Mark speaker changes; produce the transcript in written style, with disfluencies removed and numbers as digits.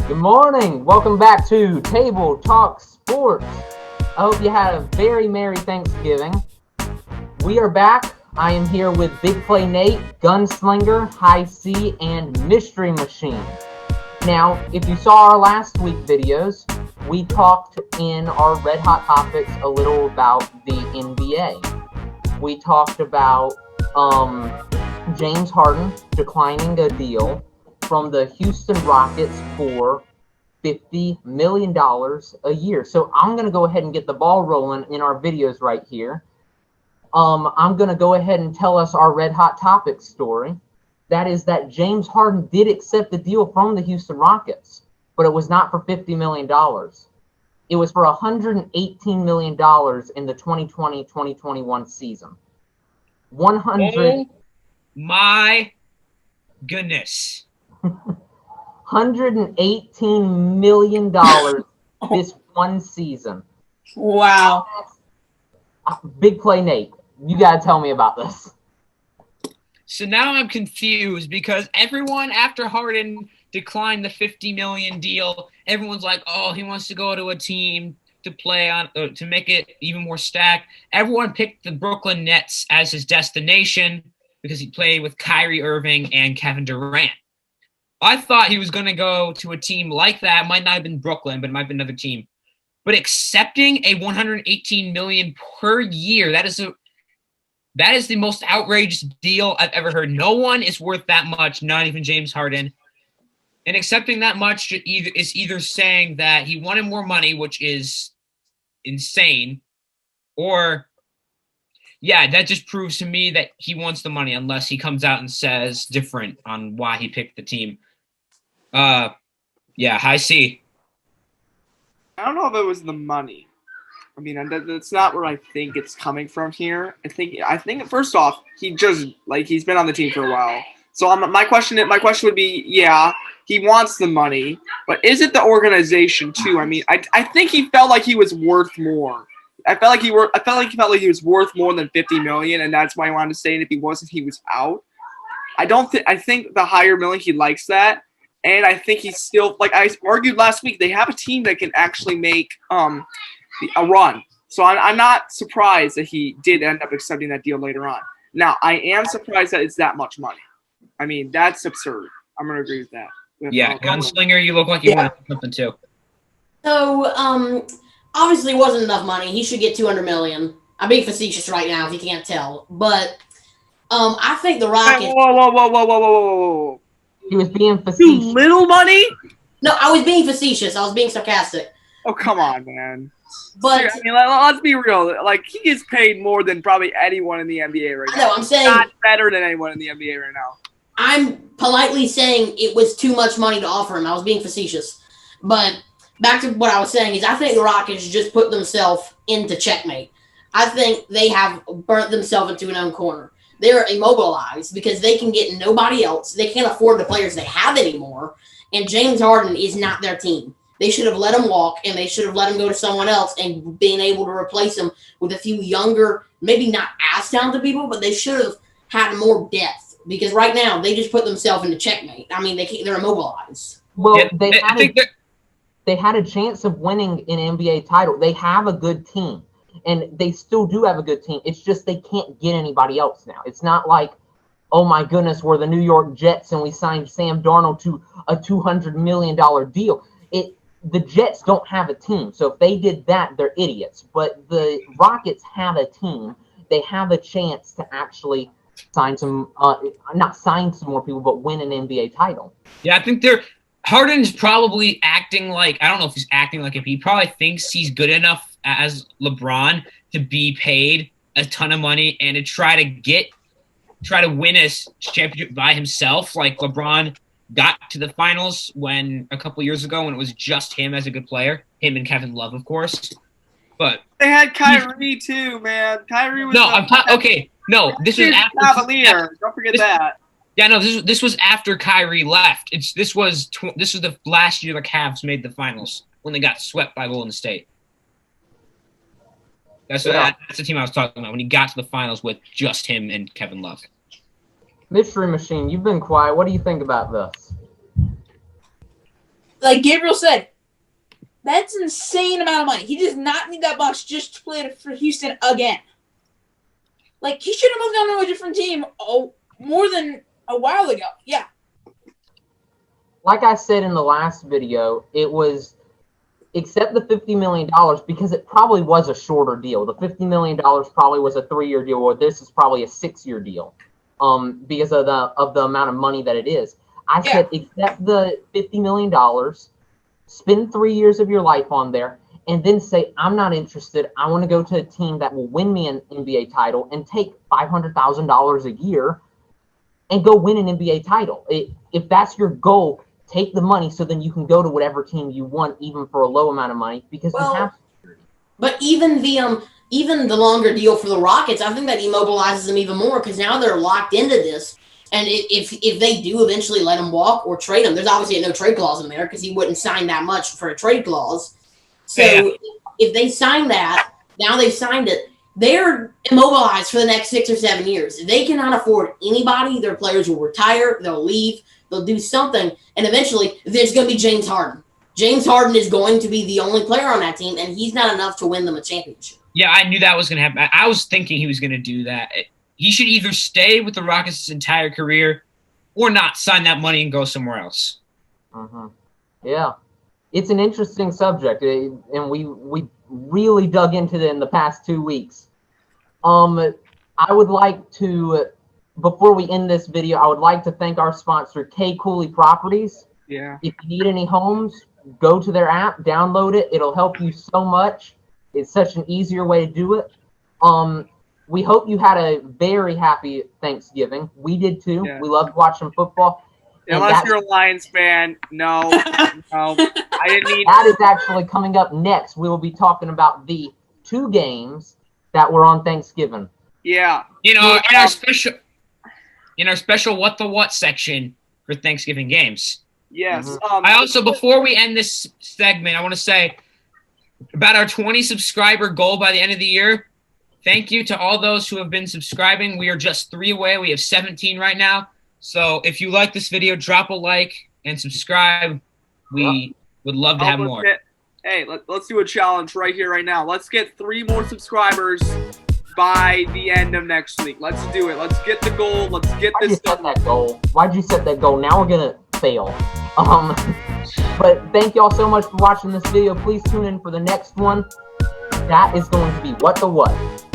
Speaker 1: Good morning. Welcome back to Table Talk Sports. I hope you had a very Merry Thanksgiving. We are back. I am here with Big Play Nate, Gunslinger, High C, and Mystery Machine. Now, if you saw our last week videos, we talked in our Red Hot Topics a little about the NBA. We talked about James Harden declining a deal from the Houston Rockets for $50 million a year. So I'm going to go ahead and get the ball rolling in our videos right here. I'm going to go ahead and tell us our Red Hot Topics story. That is that James Harden did accept the deal from the Houston Rockets, but it was not for $50 million. It was for $118 million in the 2020-2021 season.
Speaker 2: Oh my goodness.
Speaker 1: $118 million this one season.
Speaker 3: Wow.
Speaker 1: Big Play Nate, you got to tell me about this.
Speaker 2: So now I'm confused because everyone after Harden declined the $50 million deal, everyone's like, oh, he wants to go to a team to play on, to make it even more stacked. Everyone picked the Brooklyn Nets as his destination because he played with Kyrie Irving and Kevin Durant. I thought he was going to go to a team like that. Might not have been Brooklyn, but it might have been another team. But accepting a $118 million per year, that is the most outrageous deal I've ever heard. No one is worth that much, not even James Harden. And accepting that much is either saying that he wanted more money, which is insane, or yeah, that just proves to me that he wants the money unless he comes out and says different on why he picked the team. Yeah, High C.
Speaker 3: I don't know if it was the money. I mean, that's not where I think it's coming from here. I think first off, he's been on the team for a while. So my question would be, yeah, he wants the money, but is it the organization too? I mean, I think he felt like he was worth more. I felt like he was worth more than $50 million, and that's why I wanted to say it. If he wasn't, he was out. I think the higher million, he likes that, and I think he's still, like I argued last week, they have a team that can actually make a run. So I'm not surprised that he did end up accepting that deal later on. Now, I am surprised that it's that much money. I mean, that's absurd. I'm gonna agree with that.
Speaker 2: Yeah, Gunslinger, you look like you want to do something too.
Speaker 4: So, obviously, it wasn't enough money. He should get $200 million. I'm being facetious right now, if you can't tell, but I think the Rockets.
Speaker 3: Whoa!
Speaker 1: He was being
Speaker 3: Too
Speaker 1: facetious.
Speaker 3: little money?
Speaker 4: No, I was being facetious. I was being sarcastic.
Speaker 3: Oh, come on, man.
Speaker 4: But
Speaker 3: I mean, let's be real. Like, he gets paid more than probably anyone in the NBA right now.
Speaker 4: I know. I'm saying
Speaker 3: not better than anyone in the NBA right now.
Speaker 4: I'm politely saying it was too much money to offer him. I was being facetious. But back to what I was saying is I think the Rockets just put themselves into checkmate. I think they have burnt themselves into an own corner. They're immobilized because they can get nobody else. They can't afford the players they have anymore. And James Harden is not their team. They should have let him walk, and they should have let him go to someone else and been able to replace him with a few younger, maybe not as talented people, but they should have had more depth. Because right now, they just put themselves into checkmate. I mean, they're immobilized.
Speaker 1: Well,
Speaker 2: Yeah,
Speaker 1: they had a chance of winning an NBA title. They have a good team, and they still do have a good team. It's just they can't get anybody else now. It's not like, oh my goodness, we're the New York Jets and we signed Sam Darnold to a $200 million deal. The Jets don't have a team, so if they did that, they're idiots. But the Rockets have a team. They have a chance to actually not sign some more people, but win an NBA title.
Speaker 2: Yeah, I think Harden's probably acting like, I don't know if he's acting like it, he probably thinks he's good enough as LeBron to be paid a ton of money and to try to win a championship by himself. Like LeBron got to the finals a couple years ago when it was just him as a good player, him and Kevin Love, of course. But
Speaker 3: they had Kyrie too, man. Kyrie was
Speaker 2: okay. No, this was after
Speaker 3: Cavalier. Don't forget that.
Speaker 2: Yeah, no, this was after Kyrie left. This was the last year the Cavs made the finals when they got swept by Golden State. That's the team I was talking about when he got to the finals with just him and Kevin Love.
Speaker 1: Mystery Machine, you've been quiet. What do you think about this?
Speaker 5: like Gabriel said, that's an insane amount of money. He does not need that much just to play for Houston again. Like, he should have moved on to a different team more than a while ago. Yeah.
Speaker 1: Like I said in the last video, it was except the $50 million because it probably was a shorter deal. The $50 million probably was a 3-year deal, or this is probably a 6-year deal, because of the amount of money that it is. I said accept the $50 million, spend 3 years of your life on there, and then say, I'm not interested. I want to go to a team that will win me an NBA title and take $500,000 a year and go win an NBA title. If that's your goal, take the money so then you can go to whatever team you want, even for a low amount of money, because you have to.
Speaker 4: But even the longer deal for the Rockets, I think that immobilizes them even more because now they're locked into this. And if they do eventually let him walk or trade him, there's obviously a no trade clause in there because he wouldn't sign that much for a trade clause. So if they sign that, now they've signed it, they're immobilized for the next 6 or 7 years. If they cannot afford anybody, their players will retire, they'll leave, they'll do something, and eventually there's going to be James Harden. James Harden is going to be the only player on that team, and he's not enough to win them a championship.
Speaker 2: Yeah, I knew that was going to happen. I was thinking he was going to do that. He should either stay with the Rockets his entire career or not sign that money and go somewhere else.
Speaker 1: Mm-hmm. Yeah. It's an interesting subject, and we really dug into it in the past 2 weeks. I would like to, before we end this video, I would like to thank our sponsor, K Cooley Properties.
Speaker 3: Yeah.
Speaker 1: If you need any homes, go to their app, download it. It'll help you so much. It's such an easier way to do it. We hope you had a very happy Thanksgiving. We did too. Yeah. We loved watching football.
Speaker 3: Unless you're a Lions fan, no. I didn't need
Speaker 1: that is actually coming up next. We will be talking about the 2 games that were on Thanksgiving.
Speaker 3: Yeah.
Speaker 2: In our special What the What section for Thanksgiving games.
Speaker 3: Yes.
Speaker 1: Mm-hmm.
Speaker 2: I also, before we end this segment, I want to say about our 20 subscriber goal by the end of the year. Thank you to all those who have been subscribing. We are just 3 away. We have 17 right now. So if you like this video, drop a like and subscribe. We would love to have more.
Speaker 3: Let's do a challenge right here, right now. Let's get 3 more subscribers by the end of next week. Let's do it. Let's get the goal. Let's get this done.
Speaker 1: Why'd you set that goal? Now we're going to fail. But thank y'all so much for watching this video. Please tune in for the next one. That is going to be What the What.